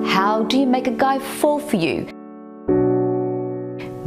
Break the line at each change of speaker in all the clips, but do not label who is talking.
How do you make a guy fall for you?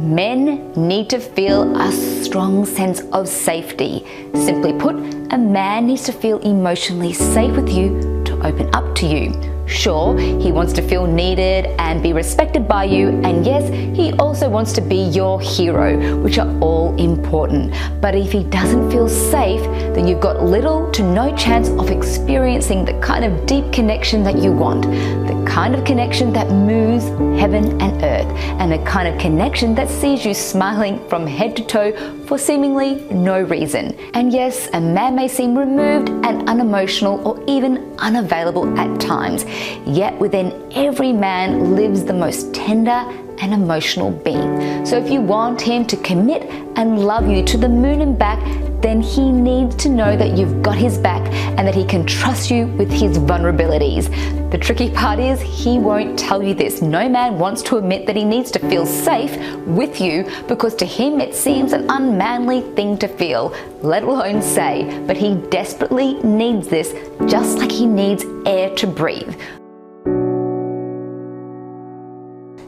Men need to feel a strong sense of safety. Simply put, a man needs to feel emotionally safe with you to open up to you. Sure, he wants to feel needed and be respected by you, and yes, he also wants to be your hero, which are all important. But if he doesn't feel safe, then you've got little to no chance of experiencing the kind of deep connection that you want, the kind of connection that moves heaven and earth, and the kind of connection that sees you smiling from head to toe for seemingly no reason. And yes, a man may seem removed and unemotional or even unavailable at times, yet within every man lives the most tender and emotional being. So if you want him to commit and love you to the moon and back, then he needs to know that you've got his back and that he can trust you with his vulnerabilities. The tricky part is he won't tell you this. No man wants to admit that he needs to feel safe with you because to him it seems an unmanly thing to feel, let alone say, but he desperately needs this just like he needs air to breathe.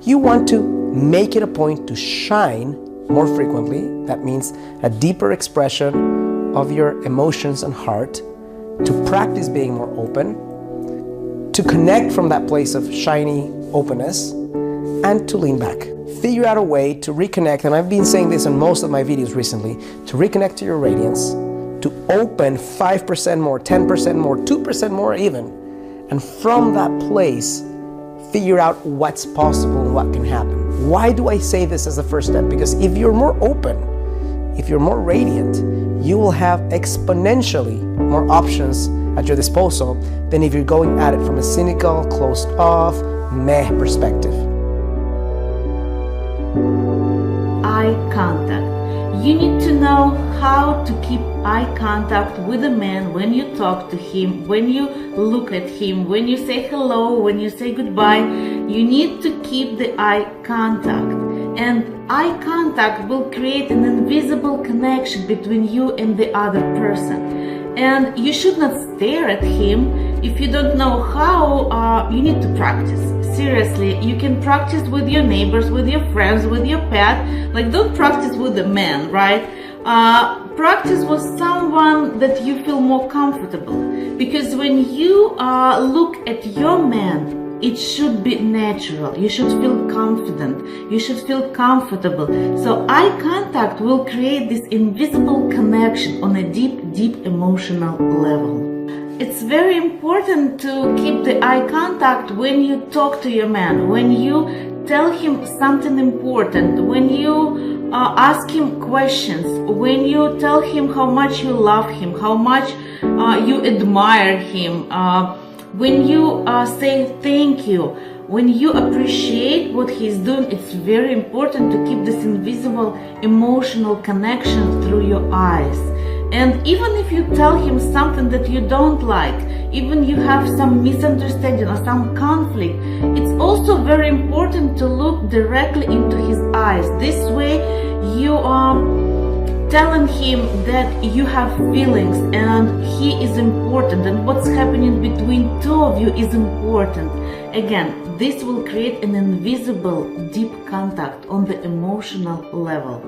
You want to make it a point to shine more frequently. That means a deeper expression of your emotions and heart, to practice being more open, to connect from that place of shiny openness, and to lean back. Figure out a way to reconnect, and I've been saying this in most of my videos recently, to reconnect to your radiance, to open 5% more, 10% more, 2% more even, and from that place, figure out what's possible and what can happen. Why do I say this as a first step? Because if you're more open, if you're more radiant, you will have exponentially more options at your disposal than if you're going at it from a cynical, closed off, meh perspective.
Eye contact. You need to know how to keep eye contact with a man when you talk to him, when you look at him, when you say hello, when you say goodbye. You need to keep the eye contact. And eye contact will create an invisible connection between you and the other person. And you should not stare at him. If you don't know how, you need to practice. Seriously, you can practice with your neighbors, with your friends, with your pet. Like, don't practice with a man, right? Practice with someone that you feel more comfortable. Because when you look at your man, it should be natural. You should feel confident. You should feel comfortable. So eye contact will create this invisible connection on a deep, deep emotional level. It's very important to keep the eye contact when you talk to your man, when you tell him something important, when you ask him questions, when you tell him how much you love him, how much you admire him, when you say thank you, when you appreciate what he's doing. It's very important to keep this invisible emotional connection through your eyes. And even if you tell him something that you don't like, even you have some misunderstanding or some conflict, it's also very important to look directly into his eyes. This way you are telling him that you have feelings and he is important, and what's happening between two of you is important. Again, this will create an invisible deep contact on the emotional level.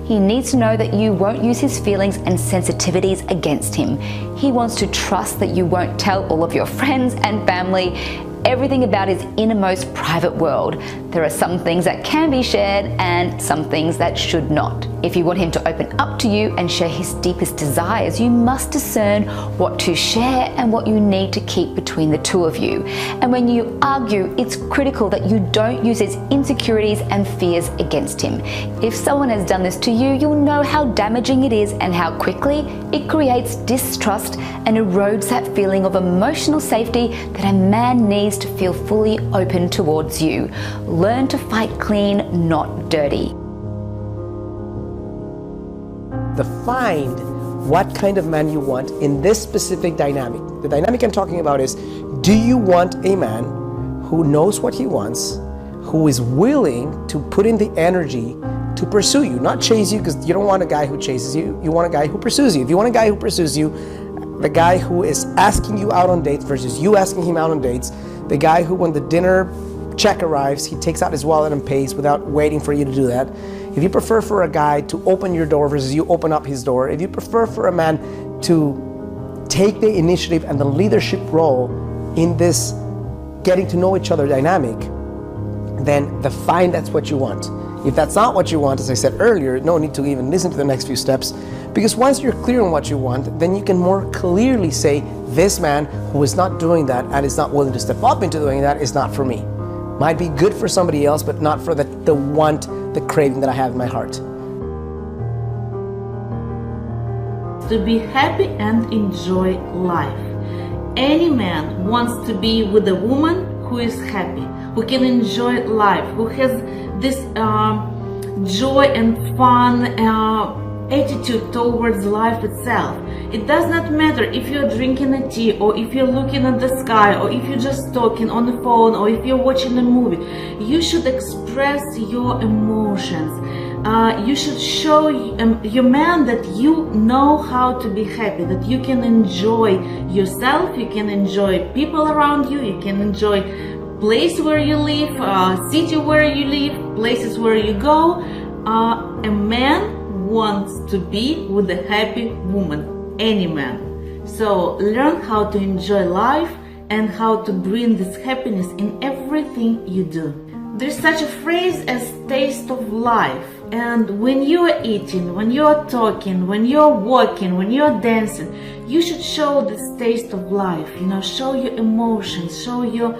He needs to know that you won't use his feelings and sensitivities against him. He wants to trust that you won't tell all of your friends and family everything about his innermost private world. There are some things that can be shared and some things that should not. If you want him to open up to you and share his deepest desires, you must discern what to share and what you need to keep between the two of you. And when you argue, it's critical that you don't use his insecurities and fears against him. If someone has done this to you, you'll know how damaging it is and how quickly it creates distrust and erodes that feeling of emotional safety that a man needs to feel fully open towards you. Learn to fight clean, not dirty.
Define what kind of man you want in this specific dynamic. The dynamic I'm talking about is, do you want a man who knows what he wants, who is willing to put in the energy to pursue you, not chase you, because you don't want a guy who chases you, you want a guy who pursues you. If you want a guy who pursues you, the guy who is asking you out on dates versus you asking him out on dates, the guy who when the dinner check arrives, he takes out his wallet and pays without waiting for you to do that. If you prefer for a guy to open your door versus you open up his door, if you prefer for a man to take the initiative and the leadership role in this getting to know each other dynamic, then fine, that's what you want. If that's not what you want, as I said earlier, no need to even listen to the next few steps, because once you're clear on what you want, then you can more clearly say, this man who is not doing that and is not willing to step up into doing that is not for me. Might be good for somebody else, but not for the want, the craving that I have in my heart.
To be happy and enjoy life. Any man wants to be with a woman who is happy, who can enjoy life, who has this joy and fun attitude towards life itself. It does not matter if you're drinking a tea, or if you're looking at the sky, or if you're just talking on the phone, or if you're watching a movie. You should express your emotions. You should show your man that you know how to be happy, that you can enjoy yourself, you can enjoy people around you, you can enjoy place where you live, city where you live, places where you go. A man wants to be with a happy woman, any man. So learn how to enjoy life and how to bring this happiness in everything you do. There's such a phrase as taste of life, and when you are eating, when you are talking, when you're walking, when you're dancing, you should show this taste of life, show your emotions, show your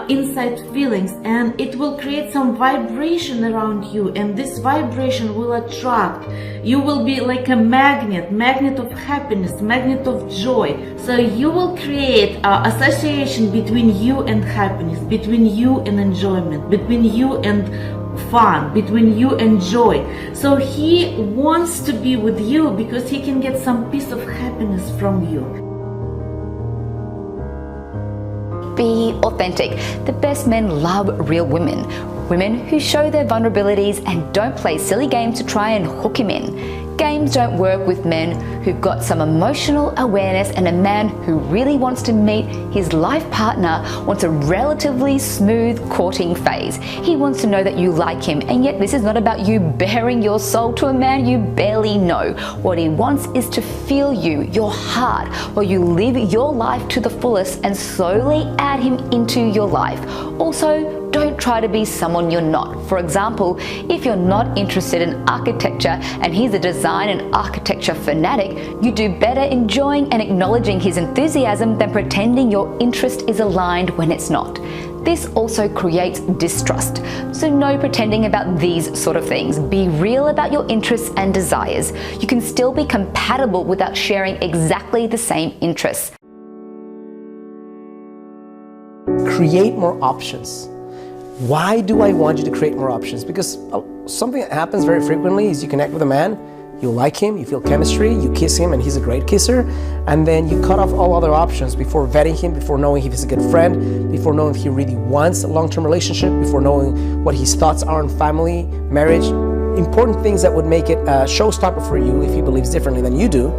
inside feelings, and it will create some vibration around you, and this vibration will attract. You will be like a magnet of happiness, magnet of joy. So you will create an association between you and happiness, between you and enjoyment, between you and fun, between you and joy. So he wants to be with you because he can get some piece of happiness from you.
Be authentic. The best men love real women. Women who show their vulnerabilities and don't play silly games to try and hook him in. Games don't work with men who've got some emotional awareness, and a man who really wants to meet his life partner wants a relatively smooth courting phase. He wants to know that you like him, and yet this is not about you bearing your soul to a man you barely know. What he wants is to feel you, your heart, while you live your life to the fullest and slowly add him into your life. Also, don't try to be someone you're not. For example, if you're not interested in architecture and he's a design and architecture fanatic, you do better enjoying and acknowledging his enthusiasm than pretending your interest is aligned when it's not. This also creates distrust. So no pretending about these sort of things. Be real about your interests and desires. You can still be compatible without sharing exactly the same interests.
Create more options. Why do I want you to create more options? Because something that happens very frequently is you connect with a man, you like him, you feel chemistry, you kiss him and he's a great kisser, and then you cut off all other options before vetting him, before knowing if he's a good friend, before knowing if he really wants a long-term relationship, before knowing what his thoughts are on family, marriage, important things that would make it a showstopper for you if he believes differently than you do.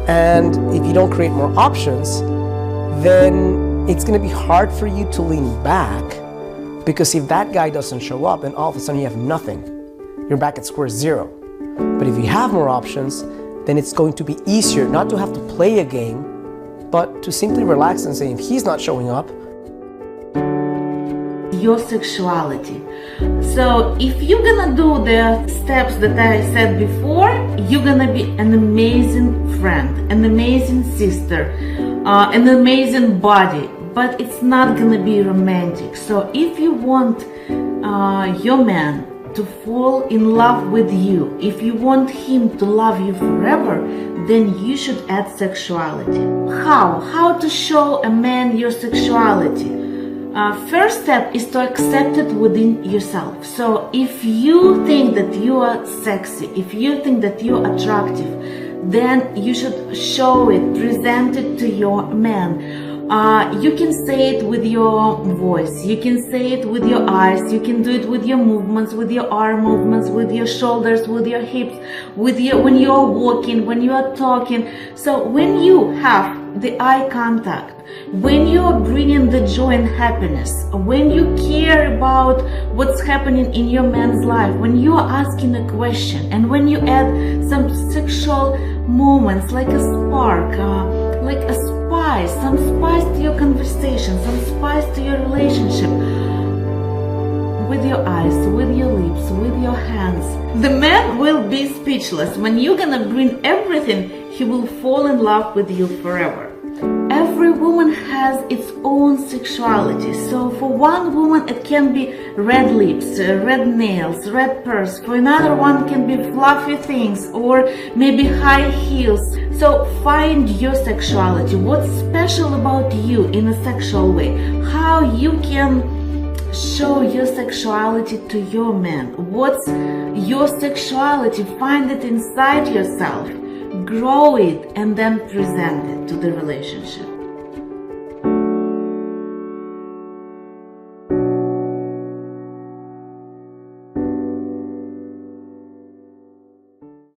And if you don't create more options, then it's going to be hard for you to lean back. Because if that guy doesn't show up, then all of a sudden you have nothing. You're back at square zero. But if you have more options, then it's going to be easier not to have to play a game, but to simply relax and say, if he's not showing up.
Your sexuality. So if you're gonna do the steps that I said before, you're gonna be an amazing friend, an amazing sister, an amazing body. But it's not gonna be romantic. So if you want your man to fall in love with you, if you want him to love you forever, then you should add sexuality. How to show a man your sexuality? First step is to accept it within yourself. So if you think that you are sexy, if you think that you're attractive, then you should show it, present it to your man. You can say it with your voice, you can say it with your eyes, you can do it with your movements, with your arm movements, with your shoulders, with your hips, when you are walking, when you are talking. So when you have the eye contact, when you are bringing the joy and happiness, when you care about what's happening in your man's life, when you are asking a question, and when you add some sexual moments like a spark, like a spice, some spice to your conversation, some spice to your relationship, with your eyes, with your lips, with your hands, the man will be speechless. When you're gonna bring everything, he will fall in love with you forever. Every woman has its own sexuality. So for one woman it can be red lips, red nails, red purse. For another one can be fluffy things or maybe high heels. So find your sexuality. What's special about you in a sexual way? How you can show your sexuality to your man. What's your sexuality? Find it inside yourself. Grow it and then present it to the relationship.